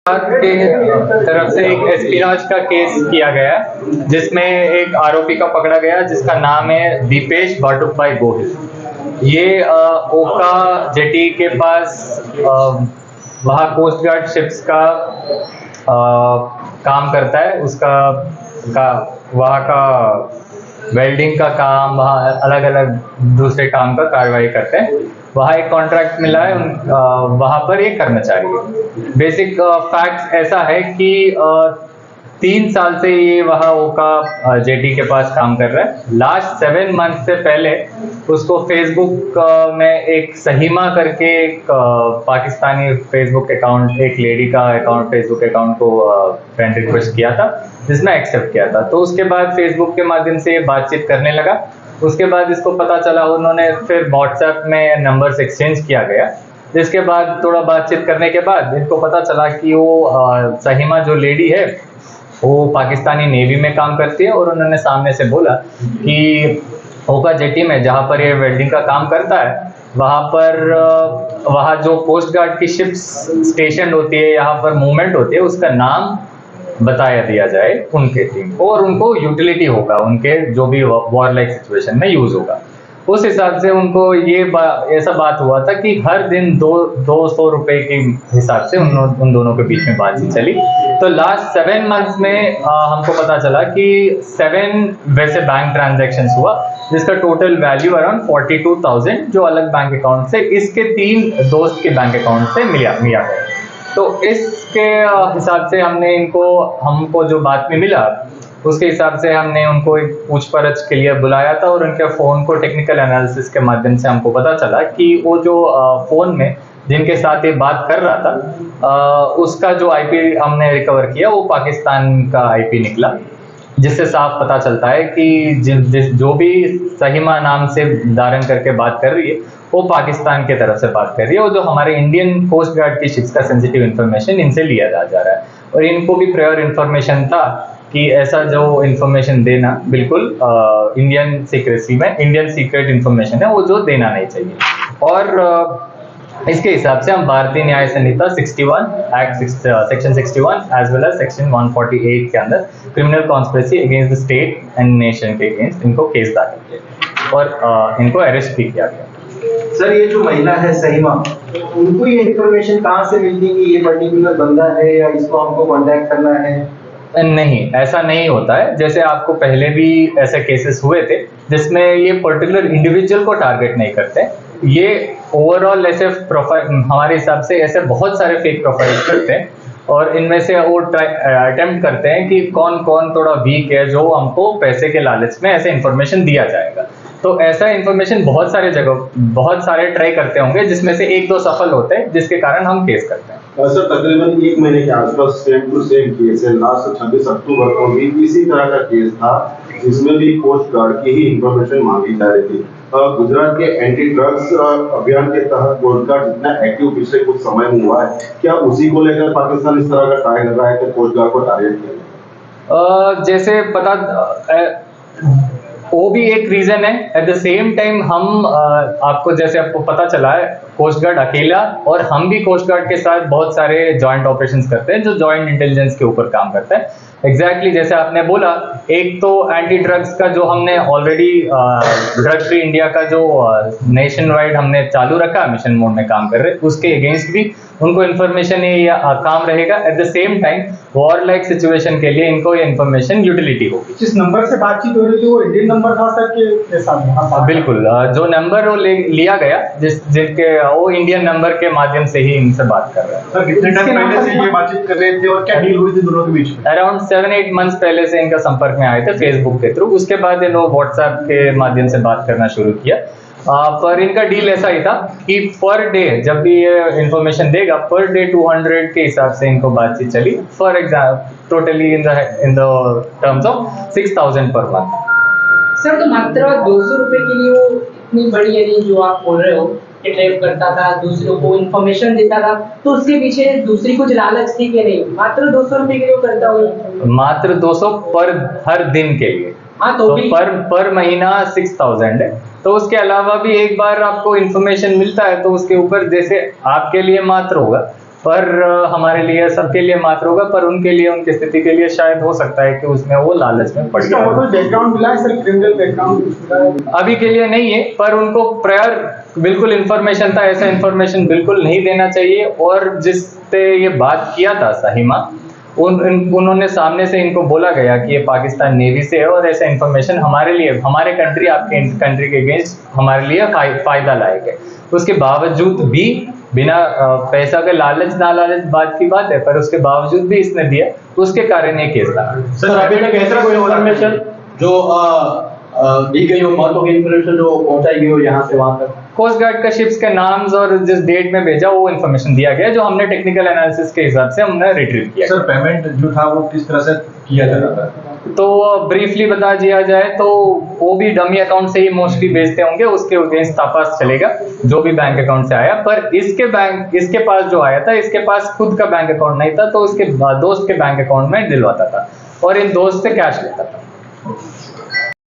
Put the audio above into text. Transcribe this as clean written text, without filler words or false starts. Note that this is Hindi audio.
के तरफ से एक एस्पिनाज का केस किया गया है, जिसमें एक आरोपी का पकड़ा गया जिसका नाम है दीपेश भाटुभाई गोहिल। ये ओका जेटी के पास वहाँ कोस्ट गार्ड शिप्स का काम करता है। उसका वहाँ का वेल्डिंग का काम, वहाँ अलग अलग दूसरे काम का कार्रवाई करते हैं। वहाँ एक कॉन्ट्रैक्ट मिला है, वहाँ पर एक कर्मचारी है। बेसिक फैक्ट्स ऐसा है कि 3 साल से ये वहाँ ओका जेटी के पास काम कर रहा है। लास्ट 7 मंथ से पहले उसको फेसबुक में एक सहीमा करके एक पाकिस्तानी फेसबुक अकाउंट, एक लेडी का अकाउंट, फेसबुक अकाउंट को फ्रेंड रिक्वेस्ट किया था, जिसमें एक्सेप्ट किया था। तो उसके बाद फेसबुक के माध्यम से बातचीत करने लगा। उसके बाद इसको पता चला, उन्होंने फिर व्हाट्सएप में नंबर्स एक्सचेंज किया गया। जिसके बाद थोड़ा बातचीत करने के बाद इनको पता चला कि वो सहीमा जो लेडी है वो पाकिस्तानी नेवी में काम करती है, और उन्होंने सामने से बोला कि ओका जेटी में जहाँ पर ये वेल्डिंग का काम करता है, वहाँ जो कोस्ट गार्ड की शिप्स स्टेशन होती है, यहाँ पर मूवमेंट होती है, उसका नाम बताया दिया जाए उनके टीम को, और उनको यूटिलिटी होगा, उनके जो भी वॉर लाइक सिचुएशन में यूज होगा। उस हिसाब से उनको ये ऐसा बात हुआ था कि हर दिन 200 रुपए के हिसाब से उन दोनों के बीच में बातचीत चली। तो लास्ट 7 मंथ्स में हमको पता चला कि 7 वैसे बैंक ट्रांजैक्शंस हुआ, जिसका टोटल वैल्यू अराउंड 42,000 जो अलग बैंक अकाउंट से इसके 3 दोस्त के बैंक अकाउंट से मिला गया। तो इसके हिसाब से हमको जो बात में मिला, उसके हिसाब से हमने उनको एक पूछपरछ के लिए बुलाया था, और उनके फ़ोन को टेक्निकल एनालिसिस के माध्यम से हमको पता चला कि वो जो फ़ोन में जिनके साथ ये बात कर रहा था, उसका जो आईपी हमने रिकवर किया वो पाकिस्तान का आईपी निकला, जिससे साफ पता चलता है कि जो भी सहीमा नाम से धारण करके बात कर रही है वो पाकिस्तान के तरफ से बात कर रही है, और जो हमारे इंडियन कोस्ट गार्ड की शिप्स का सेंसिटिव इन्फॉर्मेशन इनसे लिया जा रहा है। और इनको भी प्रायर इन्फॉर्मेशन था कि ऐसा जो इन्फॉर्मेशन देना बिल्कुल इंडियन सीक्रेसी में, इंडियन सीक्रेट इन्फॉर्मेशन है, वो जो देना नहीं चाहिए। और इसके हिसाब से हम Bharatiya Nyaya Sanhita 61 act section 61 as well as section 148 के अंदर criminal conspiracy against the state and nation के अगेंस्ट इनको केस दाखिल किया और इनको अरेस्ट भी किया गया। सर, ये जो महिला है सहीमा, उनको ये इन्फॉर्मेशन कहाँ से मिलती कि ये पर्टिकुलर बंदा है या इसको हमको कांटेक्ट करना है? नहीं, ऐसा नहीं होता है। जैसे आपको पहले भी ऐसे केसेस हुए थे जिसमें ये पर्टिकुलर इंडिविजुअल को टारगेट नहीं करते, ये ओवरऑल ऐसे प्रोफाइल, हमारे हिसाब से ऐसे बहुत सारे फेक प्रोफाइल करते हैं, और इनमें से वो अटेम्प्ट करते हैं कि कौन कौन थोड़ा वीक है, जो हमको पैसे के लालच में ऐसे इन्फॉर्मेशन दिया जाएगा। तो ऐसा इन्फॉर्मेशन बहुत सारे ट्राई करते होंगे, जिसमें से 1-2 सफल होते हैं, जिसके कारण हम केस करते हैं। सर, तकरीबन 1 महीने के आसपास सेम टू सेम केस है। लास्ट 26 अक्टूबर को भी इसी तरह का केस था, जिसमें भी कोस्ट गार्ड की ही इंफॉर्मेशन मांगी जा रही थी। गुजरात के एंटी ड्रग्स अभियान के तहत कोस्ट गार्ड जितना एक्टिव पिछले कुछ समय में हुआ है, क्या उसी को लेकर पाकिस्तान इस तरह का ट्राई कर रहा है कि कोस्ट गार्ड को टारगेट किया? जैसे वो भी एक रीजन है। एट द सेम टाइम आपको पता चला है, कोस्ट गार्ड अकेला और हम भी कोस्ट गार्ड के साथ बहुत सारे जॉइंट ऑपरेशंस करते हैं, जो जॉइंट इंटेलिजेंस के ऊपर काम करता है। एग्जैक्टली जैसे आपने बोला, एक तो एंटी ड्रग्स का जो हमने ऑलरेडी ड्रग फ्री इंडिया का जो नेशन वाइड हमने चालू रखा, मिशन मोड में काम कर रहे, उसके अगेंस्ट भी उनको इन्फॉर्मेशन ये काम रहेगा। At the same time war like situation के लिए इनको ये इन्फॉर्मेशन यूटिलिटी होगी। जिस नंबर से बातचीत हो रही थी वो इंडियन नंबर था सर के साथ? बिल्कुल, जो नंबर वो लिया गया, जिनके वो इंडियन नंबर के माध्यम से ही इनसे बात कर रहे हैं। सर, कितने टाइम पहले से ये बातचीत कर रहे थे और क्या डील हुई थी दोनों के बीच में? अराउंड 7-8 मंथ्स पहले से इनका संपर्क में आए थे फेसबुक के थ्रू। उसके बाद इन्होंने व्हाट्सएप के माध्यम से बात करना शुरू किया। पर इनका डील ऐसा ही था कि पर डे जब भी ये इन्फॉर्मेशन देगा, पर डे 200 के हिसाब से इनको बातचीत चली। For example totally in the terms of 6,000 per month. Sir, तो मात्र 200 रुपए के लिए वो इतनी बड़ी, यानी जो आप बोल रहे हो कि ट्रेप करता था, दूसरों को इन्फॉर्मेशन देता था, तो उसके पीछे दूसरी कुछ लालच थी कि नहीं? मात्र 200 रुपए के लिए करता हुआ? मात्र 200 पर हर दिन के लिए। हाँ, तो पर महीना 6,000 है। तो उसके अलावा भी एक बार आपको इन्फॉर्मेशन मिलता है तो उसके ऊपर जैसे आपके लिए मात्र होगा, पर हमारे लिए सबके लिए मात्र होगा, पर उनके लिए उनकी स्थिति के लिए शायद हो सकता है कि उसमें वो लालच में पड़ इसका और गया। कोई बैकग्राउंड मिला है सर, क्रिमिनल बैकग्राउंड? अभी के लिए नहीं है, पर उनको प्रायर बिल्कुल इन्फॉर्मेशन था, ऐसा इन्फॉर्मेशन बिल्कुल नहीं देना चाहिए। और जिससे ये बात किया था साहिमा, उन्होंने सामने से इनको बोला गया कि ये पाकिस्तान नेवी से है और ऐसा इन्फॉर्मेशन हमारे लिए, हमारे कंट्री आपके कंट्री के अगेंस्ट हमारे लिए फायदा लायक है। उसके बावजूद भी बिना पैसा के लालच ना लालच बात की बात है, पर उसके बावजूद भी इसने दिया, तो उसके कारण ये केस था। सर अभी तक ऐसा कोई इन्फॉर्मेशन जो दी गई हो, महत्व की इन्फॉर्मेशन जो पहुंचाई गई हो यहाँ से वहां तक? कोस्ट गार्ड का शिप्स के नाम्स और जिस डेट में भेजा वो इन्फॉर्मेशन दिया गया, जो हमने टेक्निकल एनालिसिस के हिसाब से हमने रिट्रीव किया। सर पेमेंट जो था वो किस तरह से किया जा रहा था? तो ब्रीफली बता दिया जाए तो वो भी डमी अकाउंट से ही मोस्टली भेजते होंगे, उसके अगेंस्ट तपास चलेगा जो भी बैंक अकाउंट से आया। पर इसके पास जो आया था, इसके पास खुद का बैंक अकाउंट नहीं था, तो उसके दोस्त के बैंक अकाउंट में दिलवाता था और इन दोस्त से कैश लेता था।